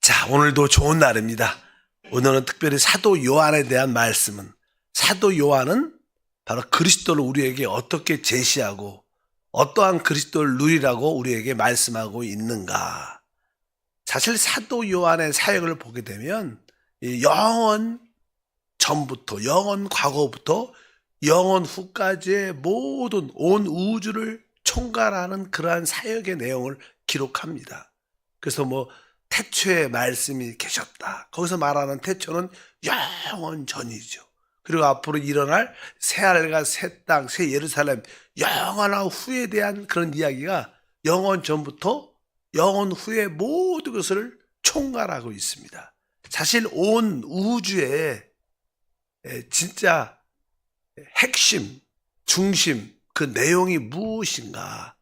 자, 오늘도 좋은 날입니다. 오늘은 특별히 사도 요한에 대한 말씀은, 사도 요한은 바로 그리스도를 우리에게 어떻게 제시하고 어떠한 그리스도를 누리라고 우리에게 말씀하고 있는가. 사실 사도 요한의 사역을 보게 되면 영원 전부터, 영원 과거부터 영원 후까지의 모든 온 우주를 총괄하는 그러한 사역의 내용을 기록합니다. 그래서 태초에 말씀이 계셨다. 거기서 말하는 태초는 영원 전이죠. 그리고 앞으로 일어날 새하늘과 새 땅, 새 예루살렘, 영원한 후에 대한 그런 이야기가 영원 전부터 영원 후에 모든 것을 총괄하고 있습니다. 사실 온 우주의 진짜 핵심, 중심, 그 내용이 무엇인가?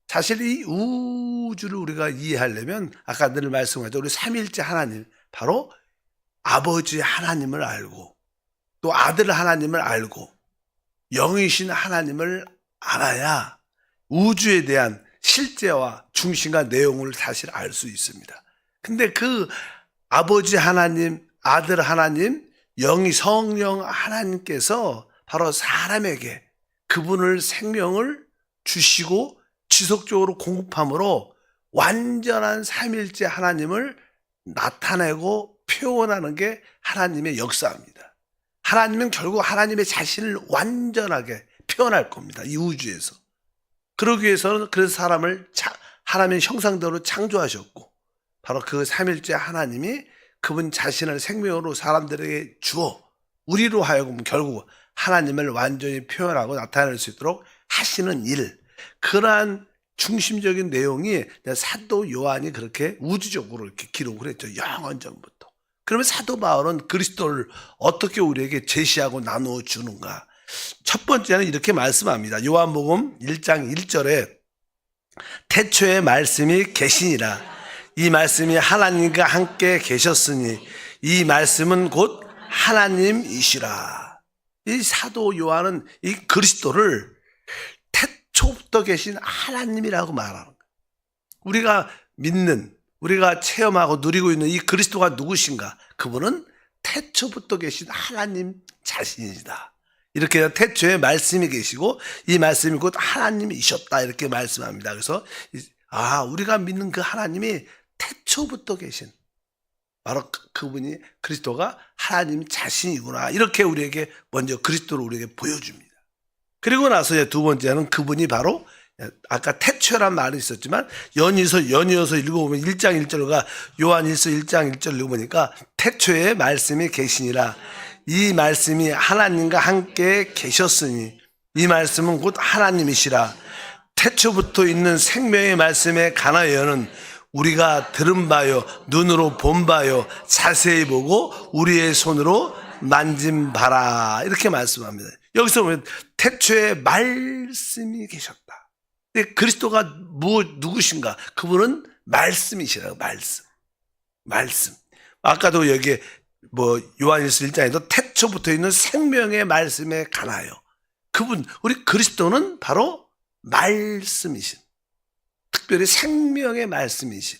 사실 이 우주를 우리가 이해하려면 아까 늘 말씀하셨죠. 우리 삼위일체 하나님, 바로 아버지 하나님을 알고 또 아들 하나님을 알고 영이신 하나님을 알아야 우주에 대한 실제와 중심과 내용을 사실 알 수 있습니다. 근데 그 아버지 하나님, 아들 하나님, 영이 성령 하나님께서 바로 사람에게 그분을 생명을 주시고 지속적으로 공급함으로 완전한 삼위일체 하나님을 나타내고 표현하는 게 하나님의 역사입니다. 하나님은 결국 하나님의 자신을 완전하게 표현할 겁니다. 이 우주에서. 그러기 위해서는 그래서 사람을 하나님의 형상대로 창조하셨고 바로 그 삼위일체 하나님이 그분 자신을 생명으로 사람들에게 주어 우리로 하여금 결국 하나님을 완전히 표현하고 나타낼 수 있도록 하시는 일, 그러한 중심적인 내용이 사도 요한이 그렇게 우주적으로 이렇게 기록을 했죠. 영원 전부터. 그러면 사도 바울은 그리스도를 어떻게 우리에게 제시하고 나누어 주는가? 첫 번째는 이렇게 말씀합니다. 요한복음 1장 1절에 태초에 말씀이 계시니라. 이 말씀이 하나님과 함께 계셨으니 이 말씀은 곧 하나님이시라. 이 사도 요한은 이 그리스도를 태초부터 계신 하나님이라고 말하는 거예요. 우리가 믿는, 우리가 체험하고 누리고 있는 이 그리스도가 누구신가? 그분은 태초부터 계신 하나님 자신이다. 이렇게 태초에 말씀이 계시고 이 말씀이 곧 하나님이셨다. 이렇게 말씀합니다. 그래서 우리가 믿는 그 하나님이 태초부터 계신 바로 그분이 그리스도가 하나님 자신이구나. 이렇게 우리에게 먼저 그리스도를 우리에게 보여줍니다. 그리고 나서 두 번째는 그분이 바로 아까 태초란 말이 있었지만 연이어서 읽어보면 1장 1절과 요한일서 1장 1절 읽어보니까 태초에 말씀이 계시니라. 이 말씀이 하나님과 함께 계셨으니 이 말씀은 곧 하나님이시라. 태초부터 있는 생명의 말씀에 관하여는 우리가 들은 바요, 눈으로 본 바요, 자세히 보고 우리의 손으로 만진 바라. 이렇게 말씀합니다. 여기서 보면 태초에 말씀이 계셨다. 근데 그리스도가 누구신가? 그분은 말씀이시라고. 말씀. 아까도 여기 요한일서 1장에도 태초부터 있는 생명의 말씀에 관하여. 그분, 우리 그리스도는 바로 말씀이신. 특별히 생명의 말씀이신.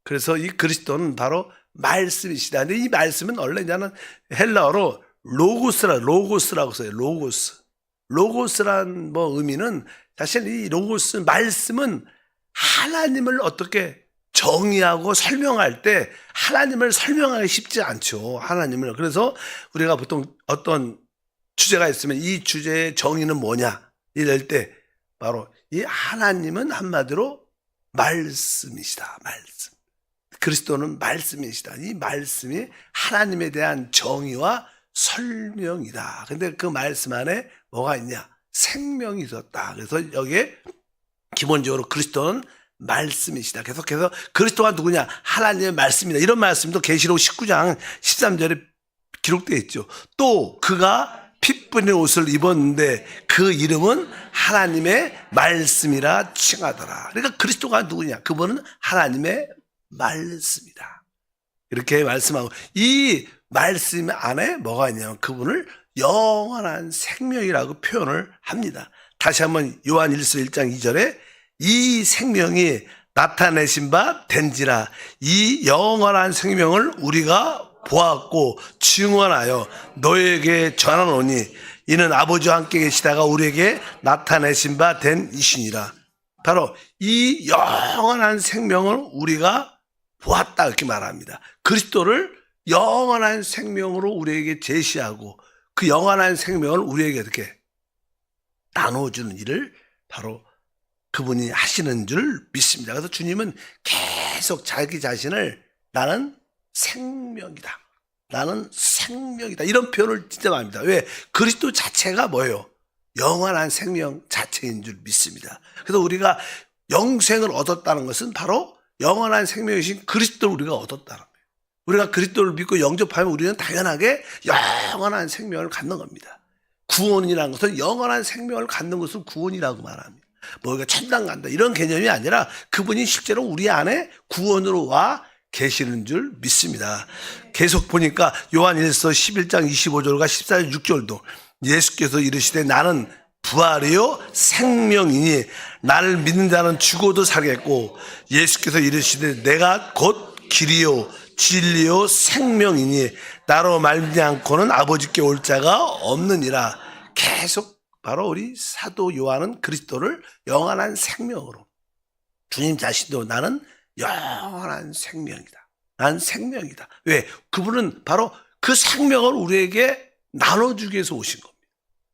그래서 이 그리스도는 바로 말씀이시다. 근데 이 말씀은 원래는 헬라어로 로고스라고 써요. 로고스란 의미는 사실 이 로고스 말씀은 하나님을 어떻게 정의하고 설명할 때 하나님을 설명하기 쉽지 않죠. 하나님을. 그래서 우리가 보통 어떤 주제가 있으면 이 주제의 정의는 뭐냐 이럴 때 바로 이 하나님은 한마디로 말씀이시다. 말씀. 그리스도는 말씀이시다. 이 말씀이 하나님에 대한 정의와 설명이다. 근데 그 말씀 안에 뭐가 있냐? 생명이 있었다. 그래서 여기에 기본적으로 그리스도는 말씀이시다. 계속해서 그리스도가 누구냐? 하나님의 말씀이다. 이런 말씀도 계시록 19장 13절에 기록되어 있죠. 또 그가 핏 뿌린 옷을 입었는데 그 이름은 하나님의 말씀이라 칭하더라. 그러니까 그리스도가 누구냐? 그분은 하나님의 말씀이다. 이렇게 말씀하고 이 말씀 안에 뭐가 있냐면 그분을 영원한 생명이라고 표현을 합니다. 다시 한번 요한일서 1장 2절에 이 생명이 나타내신 바 된지라. 이 영원한 생명을 우리가 보았고 증언하여 너에게 전하노니 이는 아버지와 함께 계시다가 우리에게 나타내신 바 된 이시니라. 바로 이 영원한 생명을 우리가 보았다 이렇게 말합니다. 그리스도를 영원한 생명으로 우리에게 제시하고 그 영원한 생명을 우리에게 이렇게 나눠주는 일을 바로 그분이 하시는 줄 믿습니다. 그래서 주님은 계속 자기 자신을 나는 생명이다. 나는 생명이다. 이런 표현을 진짜 많이 합니다. 왜? 그리스도 자체가 뭐예요? 영원한 생명 자체인 줄 믿습니다. 그래서 우리가 영생을 얻었다는 것은 바로 영원한 생명이신 그리스도를 우리가 얻었다는 거예요. 우리가 그리스도를 믿고 영접하면 우리는 당연하게 영원한 생명을 갖는 겁니다. 구원이라는 것은 영원한 생명을 갖는 것을 구원이라고 말합니다. 뭐 우리가 천당 간다 이런 개념이 아니라 그분이 실제로 우리 안에 구원으로 와 계시는 줄 믿습니다. 계속 보니까 요한일서 11장 25절과 14절 6절도 예수께서 이르시되 나는 부활이요 생명이니 나를 믿는 자는 죽어도 살겠고 예수께서 이르시되 내가 곧 길이요 진리요 생명이니 나로 말미암고는 아버지께 올 자가 없느니라. 계속 바로 우리 사도 요한은 그리스도를 영원한 생명으로 주님 자신도 나는 영원한 생명이다. 난 생명이다. 왜? 그분은 바로 그 생명을 우리에게 나눠주기 위해서 오신 겁니다.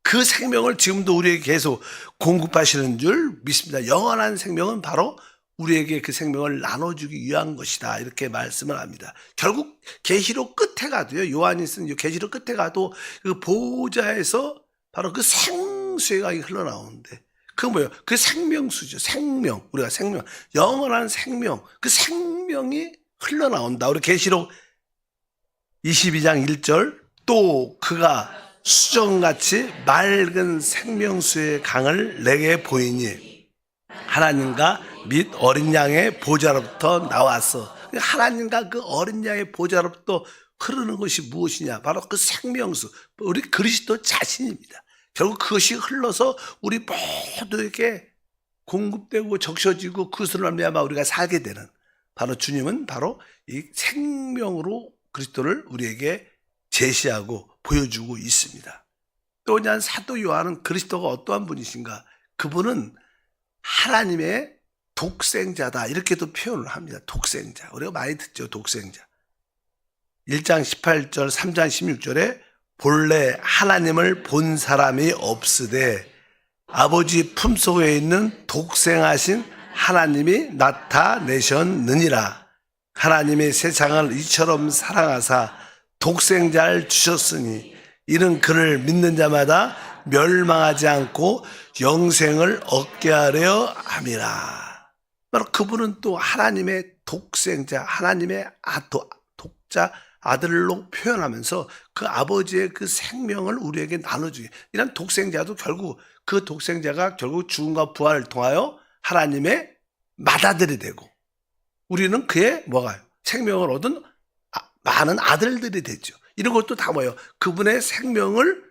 그 생명을 지금도 우리에게 계속 공급하시는 줄 믿습니다. 영원한 생명은 바로 우리에게 그 생명을 나눠주기 위한 것이다. 이렇게 말씀을 합니다. 결국 계시록 끝에 가도요. 요한이 쓴 계시록 끝에 가도 그 보호자에서 바로 그 생수가 흘러나오는데 그 뭐예요? 그 생명수죠. 생명. 우리가 생명. 영원한 생명. 그 생명이 흘러나온다. 우리 계시록 22장 1절 또 그가 수정같이 맑은 생명수의 강을 내게 보이니 하나님과 및 어린 양의 보좌로부터 나왔어. 하나님과 그 어린 양의 보좌로부터 흐르는 것이 무엇이냐? 바로 그 생명수. 우리 그리스도 자신입니다. 결국 그것이 흘러서 우리 모두에게 공급되고 적셔지고 그것으로 말미암아 우리가 살게 되는 바로 주님은 바로 이 생명으로 그리스도를 우리에게 제시하고 보여주고 있습니다. 또한 사도 요한은 그리스도가 어떠한 분이신가? 그분은 하나님의 독생자다 이렇게도 표현을 합니다. 독생자. 우리가 많이 듣죠. 독생자. 1장 18절 3장 16절에 본래 하나님을 본 사람이 없으되 아버지 품속에 있는 독생하신 하나님이 나타내셨느니라. 하나님이 세상을 이처럼 사랑하사 독생자를 주셨으니 이는 그를 믿는 자마다 멸망하지 않고 영생을 얻게 하려 함이라. 바로 그분은 또 하나님의 독생자, 하나님의 독자 아들로 표현하면서 그 아버지의 그 생명을 우리에게 나눠주기. 이런 독생자도 결국 그 독생자가 결국 죽음과 부활을 통하여 하나님의 맏아들이 되고 우리는 그의 뭐가요? 생명을 얻은 많은 아들들이 되죠. 이런 것도 다 뭐예요? 그분의 생명을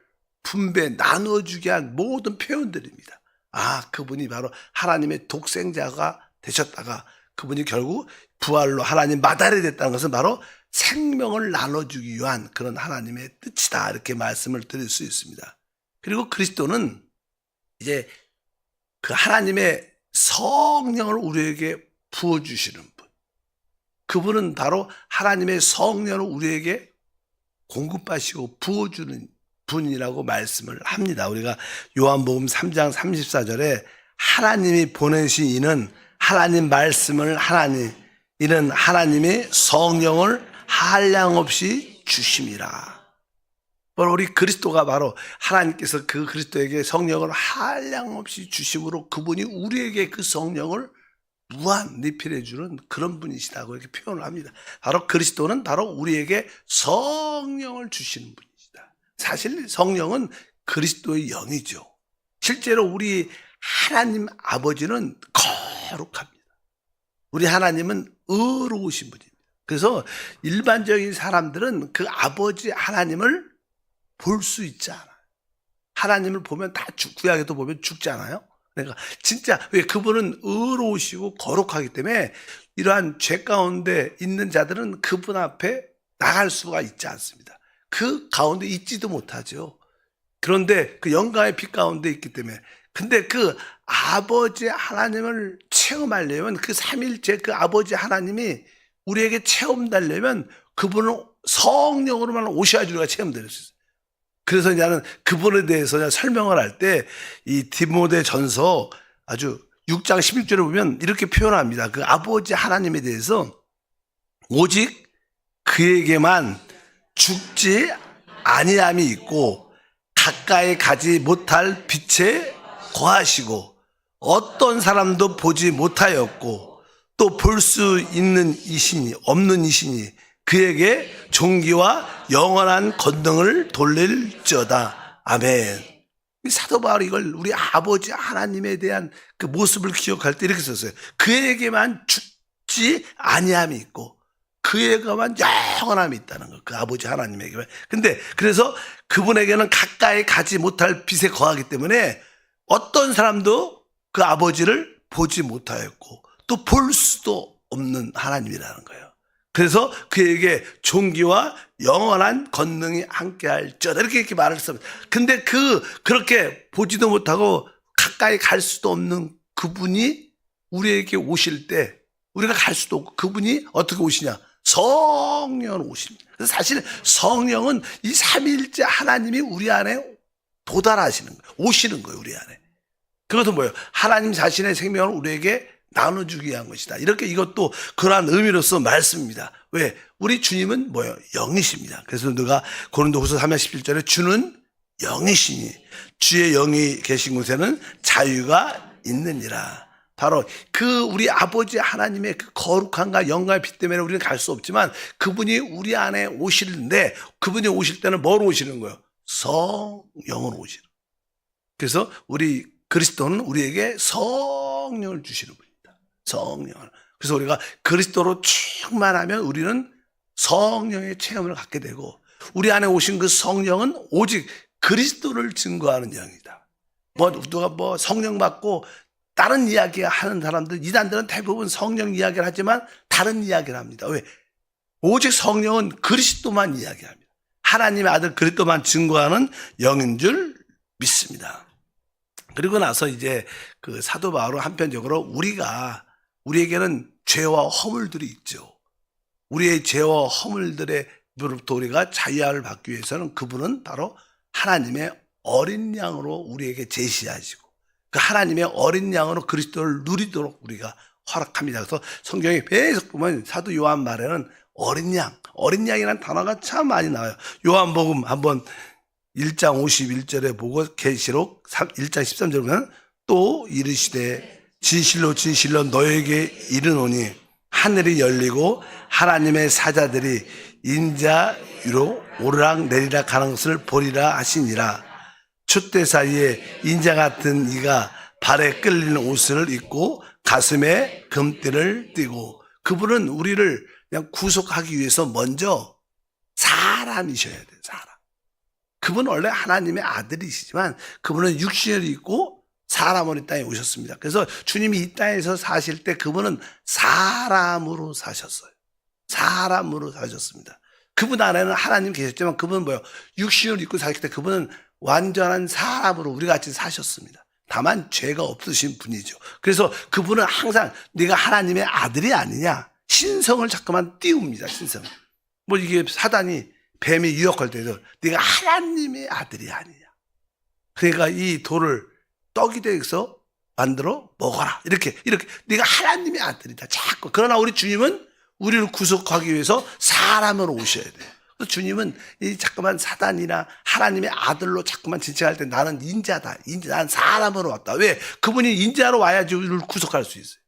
분배, 나눠주게 한 모든 표현들입니다. 그분이 바로 하나님의 독생자가 되셨다가 그분이 결국 부활로 하나님 맏아들이 됐다는 것은 바로 생명을 나눠주기 위한 그런 하나님의 뜻이다. 이렇게 말씀을 드릴 수 있습니다. 그리고 그리스도는 이제 그 하나님의 성령을 우리에게 부어주시는 분. 그분은 바로 하나님의 성령을 우리에게 공급하시고 부어주는 분이라고 말씀을 합니다. 우리가 요한복음 3장 34절에 하나님이 보내신 이는 하나님 말씀을 이는 하나님의 성령을 한량없이 주심이라. 바로 우리 그리스도가 바로 하나님께서 그 그리스도에게 성령을 한량없이 주심으로 그분이 우리에게 그 성령을 무한 리필해 주는 그런 분이시다고 이렇게 표현을 합니다. 바로 그리스도는 바로 우리에게 성령을 주시는 분이시다. 사실 성령은 그리스도의 영이죠. 실제로 우리 하나님 아버지는 거룩합니다. 우리 하나님은 의로우신 분입니다. 그래서 일반적인 사람들은 그 아버지 하나님을 볼 수 있지 않아요. 하나님을 보면 다 구약에도 보면 죽지 않아요? 내가 진짜 왜 그분은 의로우시고 거룩하기 때문에 이러한 죄 가운데 있는 자들은 그분 앞에 나갈 수가 있지 않습니다. 그 가운데 있지도 못하죠. 그런데 그 영광의 빛 가운데 있기 때문에 근데 그 아버지 하나님을 체험하려면 그 삼일째 그 아버지 하나님이 우리에게 체험되려면 그분은 성령으로만 오셔야 우리가 체험될 수 있어요. 그래서 나는 그분에 대해서 설명을 할 때 이 디모데 전서 아주 6장 16절에 보면 이렇게 표현합니다. 그 아버지 하나님에 대해서 오직 그에게만 죽지 아니함이 있고 가까이 가지 못할 빛에 거하시고 어떤 사람도 보지 못하였고 또 볼 수 있는 이신이 없는 이신이 그에게 존귀와 영원한 권능을 돌릴지어다. 아멘. 사도 바울이 이걸 우리 아버지 하나님에 대한 그 모습을 기억할 때 이렇게 썼어요. 그에게만 죽지 아니함이 있고 그에게만 영원함이 있다는 거. 그 아버지 하나님에게만. 근데 그래서 그분에게는 가까이 가지 못할 빛에 거하기 때문에 어떤 사람도 그 아버지를 보지 못하였고 또 볼 수도 없는 하나님이라는 거예요. 그래서 그에게 존귀와 영원한 권능이 함께할지어다 이렇게 말을 했습니다. 근데 그렇게 보지도 못하고 가까이 갈 수도 없는 그분이 우리에게 오실 때 우리가 갈 수도 없고 그분이 어떻게 오시냐? 성령으로 오십니다. 그래서 사실 성령은 이 삼위일체 하나님이 우리 안에 도달하시는 거예요. 오시는 거예요, 우리 안에. 그것은 뭐예요? 하나님 자신의 생명을 우리에게 나눠주기 위한 것이다. 이렇게 이것도 그러한 의미로서 말씀입니다. 왜? 우리 주님은 뭐예요? 영이십니다. 그래서 누가 고린도후서 3장 17절에 주는 영이시니 주의 영이 계신 곳에는 자유가 있느니라. 바로 그 우리 아버지 하나님의 그 거룩함과 영광의 빛 때문에 우리는 갈 수 없지만 그분이 우리 안에 오시는데 그분이 오실 때는 뭐로 오시는 거예요? 성령으로 오시는 거예요. 그래서 우리 그리스도는 우리에게 성령을 주시는 분입니다. 성령을. 그래서 우리가 그리스도로 충만하면 우리는 성령의 체험을 갖게 되고 우리 안에 오신 그 성령은 오직 그리스도를 증거하는 영이다. 누가 성령 받고 다른 이야기 하는 사람들, 이단들은 대부분 성령 이야기를 하지만 다른 이야기를 합니다. 왜? 오직 성령은 그리스도만 이야기합니다. 하나님의 아들 그리스도만 증거하는 영인 줄 믿습니다. 그리고 나서 이제 그 사도 바울은 한편적으로 우리에게는 죄와 허물들이 있죠. 우리의 죄와 허물들로부터 우리가 자유함을 받기 위해서는 그분은 바로 하나님의 어린 양으로 우리에게 제시하시고 그 하나님의 어린 양으로 그리스도를 누리도록 우리가 허락합니다. 그래서 성경에 계속 보면 사도 요한 말에는 어린 양이라는 단어가 참 많이 나와요. 요한복음 한번 1장 51절에 보고 계시록 1장 13절에 보면 또 이르시되 진실로 진실로 너에게 이르노니 하늘이 열리고 하나님의 사자들이 인자 위로 오르락 내리락 하는 것을 보리라 하시니라. 촛대 사이에 인자 같은 이가 발에 끌리는 옷을 입고 가슴에 금띠를 띠고 그분은 우리를 그냥 구속하기 위해서 먼저 사람이셔야 돼요. 사람. 그분은 원래 하나님의 아들이시지만 그분은 육신을 입고 사람으로 이 땅에 오셨습니다. 그래서 주님이 이 땅에서 사실 때 그분은 사람으로 사셨어요. 사람으로 사셨습니다. 그분 안에는 하나님 계셨지만 그분은 뭐예요? 육신을 입고 사실 때 그분은 완전한 사람으로 우리 같이 사셨습니다. 다만 죄가 없으신 분이죠. 그래서 그분은 항상 네가 하나님의 아들이 아니냐 신성을 자꾸만 띄웁니다. 신성. 뭐 이게 사단이 뱀이 유혹할 때도 네가 하나님의 아들이 아니냐. 그러니까 이 돌을 떡이 되어서 만들어 먹어라. 이렇게 네가 하나님의 아들이다. 자꾸. 그러나 우리 주님은 우리를 구속하기 위해서 사람으로 오셔야 돼요. 주님은 이 자꾸만 사단이나 하나님의 아들로 자꾸만 진칭할 때 나는 인자다. 난 사람으로 왔다. 왜? 그분이 인자로 와야지 우리를 구속할 수 있어요.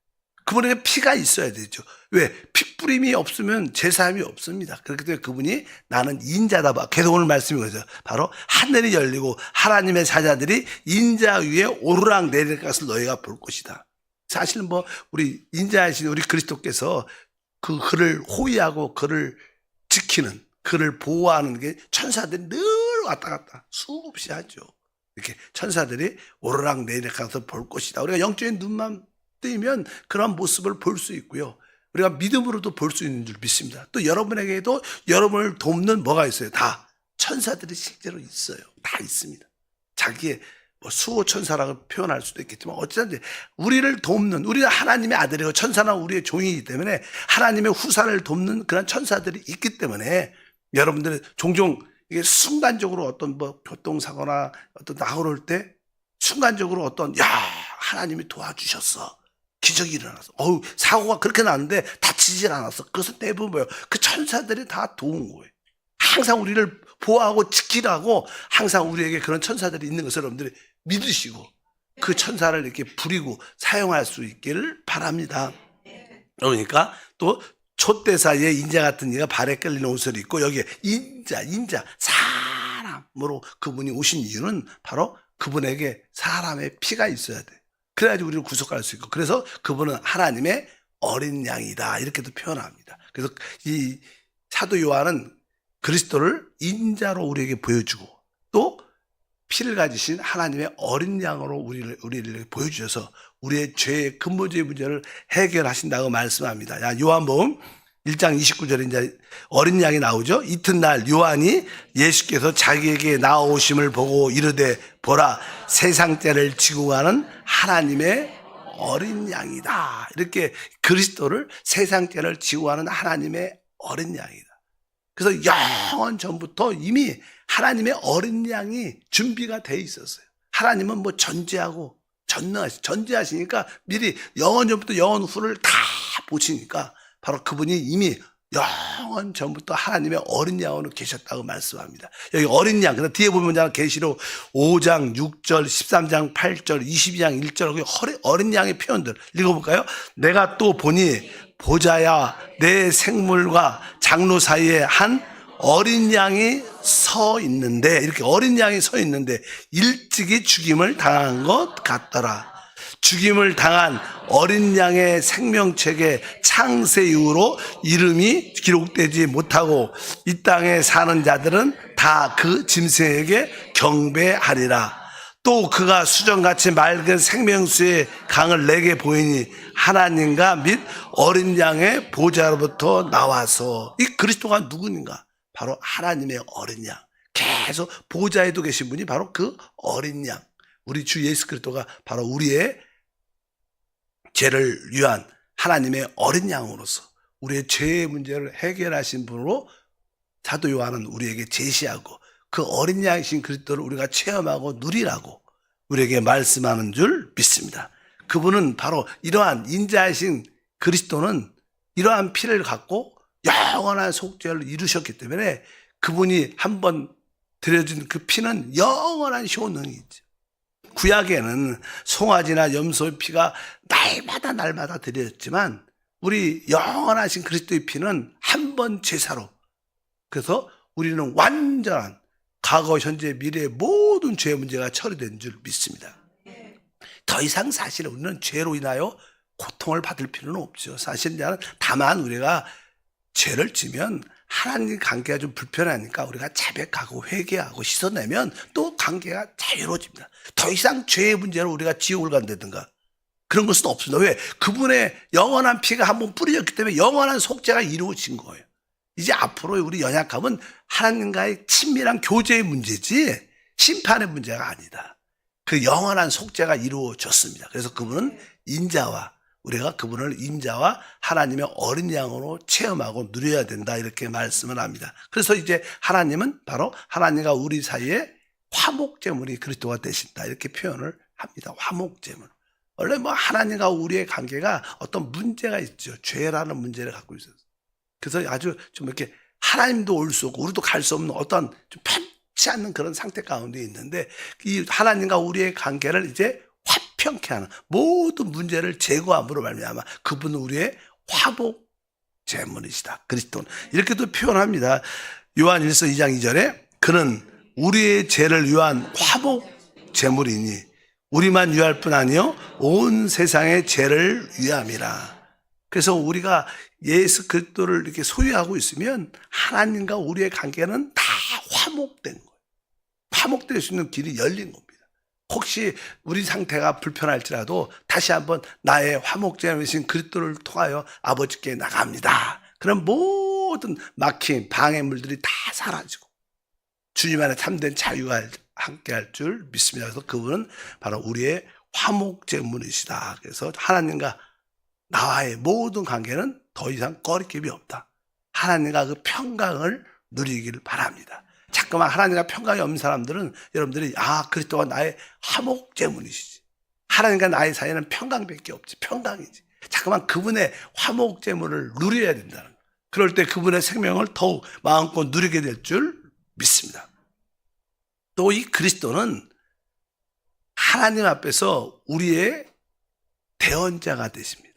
그분에게 피가 있어야 되죠. 왜? 피 뿌림이 없으면 제사함이 없습니다. 그렇기 때문에 그분이 나는 인자다. 계속 오늘 말씀이 그래서 바로 하늘이 열리고 하나님의 사자들이 인자 위에 오르락 내리락 것을 너희가 볼 것이다. 사실 뭐 우리 인자하신 우리 그리스도께서 그를 호위하고 그를 지키는 그를 보호하는 게 천사들이 늘 왔다 갔다 수없이 하죠. 이렇게 천사들이 오르락 내리락 하면서 볼 것이다. 우리가 영적인 눈만 뜨이면 그런 모습을 볼 수 있고요. 우리가 믿음으로도 볼 수 있는 줄 믿습니다. 또 여러분에게도 여러분을 돕는 뭐가 있어요? 다 천사들이 실제로 있어요. 다 있습니다. 자기의 수호 천사라고 표현할 수도 있겠지만 어쨌든 우리를 돕는, 우리가 하나님의 아들이고 천사는 우리의 종이기 때문에 하나님의 후사를 돕는 그런 천사들이 있기 때문에 여러분들은 종종 이게 순간적으로 어떤 교통사고나 어떤 나올 때 순간적으로 어떤 하나님이 도와주셨어. 기적이 일어났어. 사고가 그렇게 났는데 다치질 않았어. 그것은 대부분 뭐예요? 그 천사들이 다 도운 거예요. 항상 우리를 보호하고 지키라고 항상 우리에게 그런 천사들이 있는 것을 여러분들이 믿으시고 그 천사를 이렇게 부리고 사용할 수 있기를 바랍니다. 그러니까 또 촛대 사이에 인자 같은 이가 발에 끌리는 옷을 입고 여기에 인자 사람으로 그분이 오신 이유는 바로 그분에게 사람의 피가 있어야 돼. 그래야지 우리를 구속할 수 있고, 그래서 그분은 하나님의 어린 양이다 이렇게도 표현합니다. 그래서 이 사도 요한은 그리스도를 인자로 우리에게 보여주고 또 피를 가지신 하나님의 어린 양으로 우리를 보여주셔서 우리의 죄의 근본적인 문제를 해결하신다고 말씀합니다. 요한복음 1장 29절에 이제 어린 양이 나오죠. 이튿날 요한이 예수께서 자기에게 나오심을 보고 이르되 보라 세상 죄를 지고 가는 하나님의 어린 양이다. 이렇게 그리스도를 세상 죄를 지고 가는 하나님의 어린 양이다. 그래서 영원 전부터 이미 하나님의 어린 양이 준비가 돼 있었어요. 하나님은 전지하시니까 미리 영원 전부터 영원 후를 다 보시니까 바로 그분이 이미 영원 전부터 하나님의 어린 양으로 계셨다고 말씀합니다. 여기 어린 양, 뒤에 보면 계시록 5장 6절, 13장 8절, 22장 1절 어린 양의 표현들 읽어볼까요? 내가 또 보니 보좌야 내 생물과 장로 사이에 한 어린 양이 서 있는데, 이렇게 어린 양이 서 있는데 일찍이 죽임을 당한 것 같더라. 죽임을 당한 어린 양의 생명책에 창세 이후로 이름이 기록되지 못하고 이 땅에 사는 자들은 다 그 짐승에게 경배하리라. 또 그가 수정같이 맑은 생명수의 강을 내게 보이니 하나님과 및 어린 양의 보좌로부터 나와서, 이 그리스도가 누구인가? 바로 하나님의 어린 양. 계속 보좌에도 계신 분이 바로 그 어린 양, 우리 주 예수 그리스도가 바로 우리의 죄를 위한 하나님의 어린 양으로서 우리의 죄의 문제를 해결하신 분으로 사도 요한은 우리에게 제시하고 그 어린 양이신 그리스도를 우리가 체험하고 누리라고 우리에게 말씀하는 줄 믿습니다. 그분은 바로 이러한 인자하신 그리스도는 이러한 피를 갖고 영원한 속죄를 이루셨기 때문에 그분이 한번 드려준 그 피는 영원한 효능이 있죠. 구약에는 송아지나 염소의 피가 날마다 드려졌지만 우리 영원하신 그리스도의 피는 한 번 제사로, 그래서 우리는 완전한 과거, 현재, 미래의 모든 죄의 문제가 처리된 줄 믿습니다. 더 이상 사실 우리는 죄로 인하여 고통을 받을 필요는 없죠. 사실 다만 우리가 죄를 지면 하나님 관계가 좀 불편하니까 우리가 자백하고 회개하고 씻어내면 또 관계가 자유로워집니다. 더 이상 죄의 문제로 우리가 지옥을 간다든가 그런 것은 없습니다. 왜? 그분의 영원한 피가 한번 뿌려졌기 때문에 영원한 속죄가 이루어진 거예요. 이제 앞으로 우리 연약함은 하나님과의 친밀한 교제의 문제지 심판의 문제가 아니다. 그 영원한 속죄가 이루어졌습니다. 그래서 그분은 인자와, 우리가 그분을 인자와 하나님의 어린 양으로 체험하고 누려야 된다 이렇게 말씀을 합니다. 그래서 이제 하나님은 바로 하나님과 우리 사이에 화목제물이 그리스도가 되신다 이렇게 표현을 합니다. 화목제물. 원래 하나님과 우리의 관계가 어떤 문제가 있죠. 죄라는 문제를 갖고 있어요. 그래서 아주 좀 이렇게 하나님도 올 수 없고 우리도 갈 수 없는 어떤 좀 편치 않는 그런 상태 가운데 있는데 이 하나님과 우리의 관계를 이제 화평케 하는 모든 문제를 제거함으로 말미암아 그분은 우리의 화복 제물이시다. 그리스도는 이렇게도 표현합니다. 요한 1서 2장 2절에 그는 우리의 죄를 위한 화복 제물이니 우리만 위할 뿐 아니요 온 세상의 죄를 위함이라. 그래서 우리가 예수 그리스도를 이렇게 소유하고 있으면 하나님과 우리의 관계는 다 화목된 거예요. 화목될 수 있는 길이 열린 겁니다. 혹시 우리 상태가 불편할지라도 다시 한번 나의 화목제물이신 그리스도를 통하여 아버지께 나갑니다. 그럼 모든 막힌 방해물들이 다 사라지고 주님 안에 참된 자유가 함께할 줄 믿습니다. 그래서 그분은 바로 우리의 화목제물이시다. 그래서 하나님과 나와의 모든 관계는 더 이상 꺼리낌이 없다. 하나님과 그 평강을 누리길 바랍니다. 자꾸만 하나님과 평강이 없는 사람들은 여러분들이 그리스도가 나의 화목제물이시지. 하나님과 나의 사이에는 평강밖에 없지. 평강이지. 자꾸만 그분의 화목제물을 누려야 된다는 거예요. 그럴 때 그분의 생명을 더욱 마음껏 누리게 될 줄 믿습니다. 또 이 그리스도는 하나님 앞에서 우리의 대언자가 되십니다.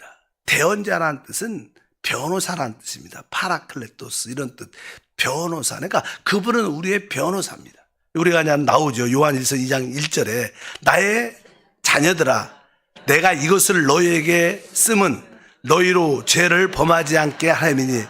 대언자라는 뜻은 변호사라는 뜻입니다. 파라클레토스 이런 뜻. 변호사. 그러니까 그분은 우리의 변호사입니다. 우리가 그냥 나오죠. 요한일서 2장 1절에 나의 자녀들아 내가 이것을 너희에게 쓰면 너희로 죄를 범하지 않게 하림이니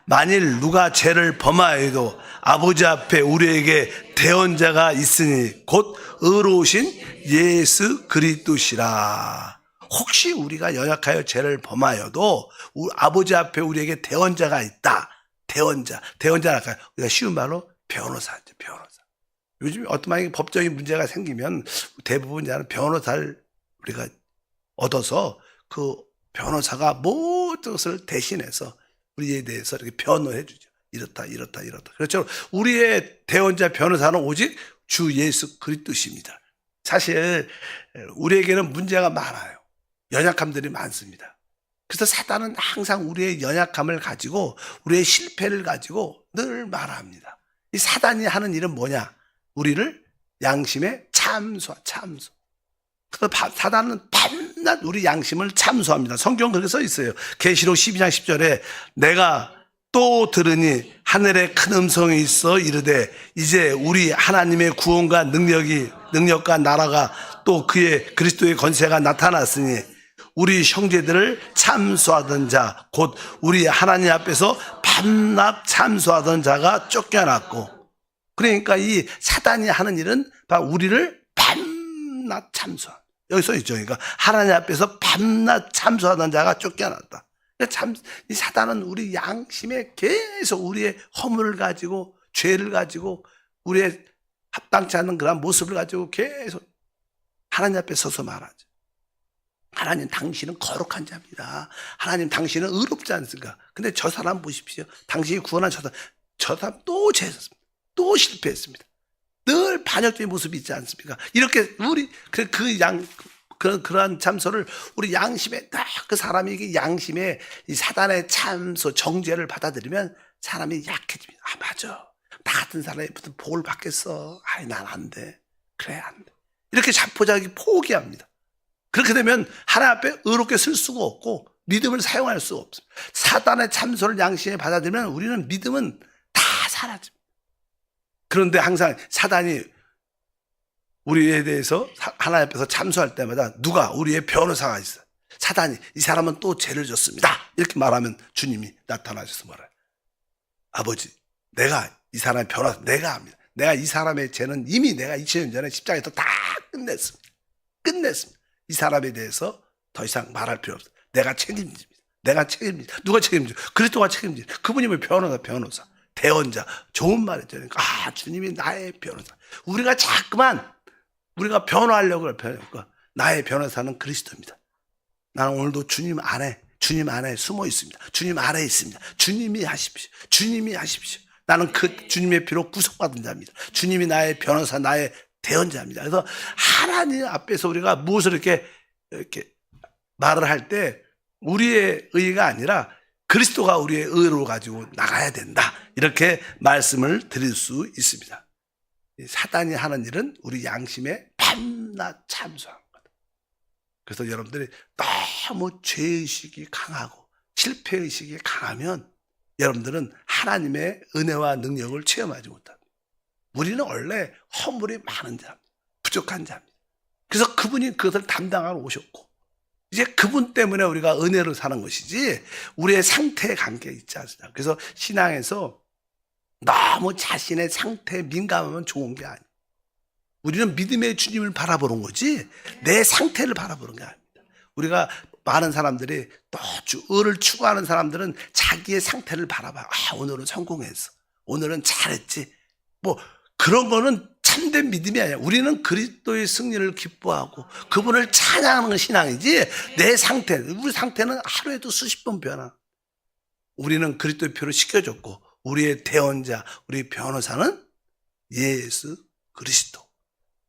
만일 누가 죄를 범하여도 아버지 앞에 우리에게 대언자가 있으니 곧 의로우신 예수 그리스도시라. 혹시 우리가 연약하여 죄를 범하여도 아버지 앞에 우리에게 대언자가 있다. 대언자랄까요? 우리가 쉬운 말로 변호사죠. 변호사. 요즘 어떤 법적인 문제가 생기면 대부분 변호사를 우리가 얻어서 그 변호사가 모든 것을 대신해서 우리에 대해서 이렇게 변호해 주죠. 이렇다. 그렇죠. 우리의 대언자 변호사는 오직 주 예수 그리스도십니다. 사실 우리에게는 문제가 많아요. 연약함들이 많습니다. 그래서 사단은 항상 우리의 연약함을 가지고 우리의 실패를 가지고 늘 말합니다. 이 사단이 하는 일은 뭐냐? 우리를 양심에 참소. 그래서 사단은 밤낮 우리 양심을 참소합니다. 성경 그렇게 써 있어요. 계시록 12장 10절에 내가 또 들으니 하늘에 큰 음성이 있어 이르되 이제 우리 하나님의 구원과 능력과 나라가 또 그의 그리스도의 권세가 나타났으니 우리 형제들을 참소하던 자 곧 우리 하나님 앞에서 밤낮 참소하던 자가 쫓겨났고, 그러니까 이 사단이 하는 일은 바로 우리를 밤낮 참소하는, 여기 써 있죠. 그러니까 하나님 앞에서 밤낮 참소하던 자가 쫓겨났다. 이 사단은 우리 양심에 계속 우리의 허물을 가지고 죄를 가지고 우리의 합당치 않는 그런 모습을 가지고 계속 하나님 앞에 서서 말하죠. 하나님 당신은 거룩한 자입니다. 하나님 당신은 의롭지 않습니까? 근데 저 사람 보십시오. 당신이 구원한 저 사람 또 죄졌습니다. 또 실패했습니다. 늘 반역적인 모습이 있지 않습니까? 이렇게 우리 그러한 참소를 우리 양심에 딱 그 사람이 양심에 이 사단의 참소 정죄를 받아들이면 사람이 약해집니다. 맞아. 나 같은 사람이 무슨 복을 받겠어. 난 안 돼. 그래 안 돼. 이렇게 자포자기 포기합니다. 그렇게 되면 하나님 앞에 의롭게 쓸 수가 없고 믿음을 사용할 수가 없습니다. 사단의 참소를 양심에 받아들이면 우리는 믿음은 다 사라집니다. 그런데 항상 사단이 우리에 대해서 하나님 앞에서 참소할 때마다 누가 우리의 변호사가 있어요. 사단이 이 사람은 또 죄를 졌습니다. 이렇게 말하면 주님이 나타나셔서 말해요. 아버지, 내가 이 사람의 변호사, 내가 합니다. 내가 이 사람의 죄는 이미 내가 2000년 전에 십자가에서 다 끝냈습니다. 이 사람에 대해서 더 이상 말할 필요 없어요. 내가 책임집니다. 누가 책임져? 그리스도가 책임져. 그분이 변호사, 대언자. 좋은 말이죠. 그러니까 주님이 나의 변호사. 우리가 자꾸만 우리가 변호하려고 하니까 나의 변호사는 그리스도입니다. 나는 오늘도 주님 안에 숨어 있습니다. 주님 아래에 있습니다. 주님이 하십시오. 나는 그 주님의 피로 구속받은 자입니다. 주님이 나의 변호사, 나의 대언자입니다. 그래서 하나님 앞에서 우리가 무엇을 이렇게 말을 할 때 우리의 의가 아니라 그리스도가 우리의 의로 가지고 나가야 된다. 이렇게 말씀을 드릴 수 있습니다. 사단이 하는 일은 우리 양심에 밤낮 참소하는 거다. 그래서 여러분들이 너무 죄의식이 강하고 실패의식이 강하면 여러분들은 하나님의 은혜와 능력을 체험하지 못합니다. 우리는 원래 허물이 많은 자입니다. 부족한 자입니다. 그래서 그분이 그것을 담당하러 오셨고 이제 그분 때문에 우리가 은혜로 사는 것이지 우리의 상태에 관계 있지 않습니다. 그래서 신앙에서 너무 자신의 상태에 민감하면 좋은 게 아니에요. 우리는 믿음의 주님을 바라보는 거지 내 상태를 바라보는 게 아닙니다. 우리가 많은 사람들이 또 을을 추구하는 사람들은 자기의 상태를 바라봐. 오늘은 성공했어. 오늘은 잘했지. 뭐 그런 거는 참된 믿음이 아니야. 우리는 그리스도의 승리를 기뻐하고 그분을 찬양하는 신앙이지 내 상태, 우리 상태는 하루에도 수십 번 변화. 우리는 그리스도의 표를 씻겨줬고 우리의 대언자, 우리 변호사는 예수 그리스도.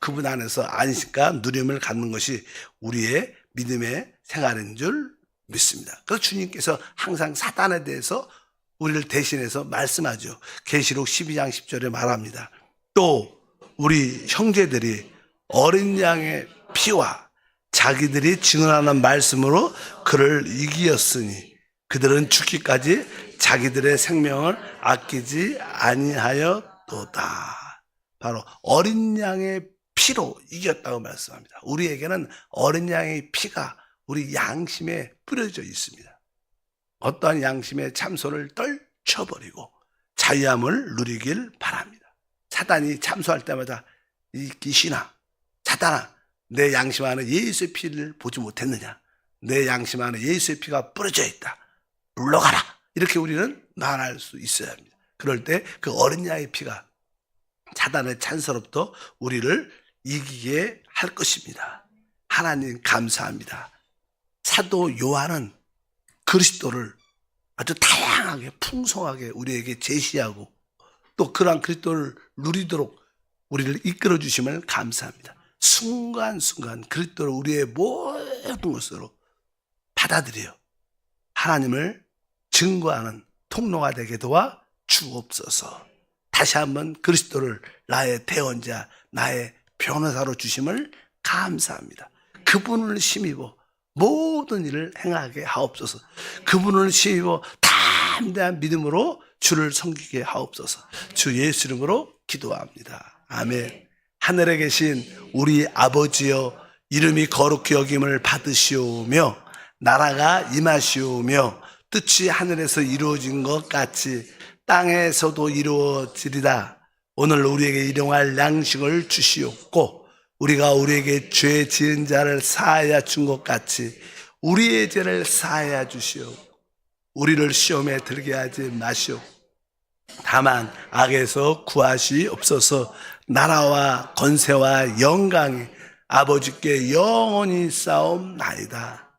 그분 안에서 안식과 누림을 갖는 것이 우리의 믿음의 생활인 줄 믿습니다. 그래서 주님께서 항상 사단에 대해서 우리를 대신해서 말씀하죠. 계시록 12장 10절에 말합니다. 또 우리 형제들이 어린 양의 피와 자기들이 증언하는 말씀으로 그를 이기었으니 그들은 죽기까지 자기들의 생명을 아끼지 아니하였도다. 바로 어린 양의 피로 이겼다고 말씀합니다. 우리에게는 어린 양의 피가 우리 양심에 뿌려져 있습니다. 어떠한 양심의 참소를 떨쳐버리고 자유함을 누리길 바랍니다. 사단이 참소할 때마다 이 귀신아, 사단아, 내 양심 안에 예수의 피를 보지 못했느냐? 내 양심 안에 예수의 피가 뿌려져 있다. 물러가라. 이렇게 우리는 말할 수 있어야 합니다. 그럴 때 그 어린 양의 피가 사단의 찬소로부터 우리를 이기게 할 것입니다. 하나님 감사합니다. 사도 요한은 그리스도를 아주 다양하게 풍성하게 우리에게 제시하고 또 그러한 그리스도를 누리도록 우리를 이끌어 주심을 감사합니다. 순간순간 그리스도를 우리의 모든 것으로 받아들여 하나님을 증거하는 통로가 되게 도와 주옵소서. 다시 한번 그리스도를 나의 대언자, 나의 변호사로 주심을 감사합니다. 그분을 힘입어 모든 일을 행하게 하옵소서. 그분을 힘입어 담대한 믿음으로 주를 섬기게 하옵소서. 주 예수 이름으로 기도합니다. 아멘. 하늘에 계신 우리 아버지여, 이름이 거룩히 여김을 받으시오며 나라가 임하시오며 뜻이 하늘에서 이루어진 것 같이 땅에서도 이루어지리다. 오늘 우리에게 일용할 양식을 주시옵고 우리가 우리에게 죄 지은 자를 사하여 준 것 같이 우리의 죄를 사하여 주시옵고 우리를 시험에 들게 하지 마시오. 다만 악에서 구하시옵소서. 나라와 권세와 영광이 아버지께 영원히 싸움나이다.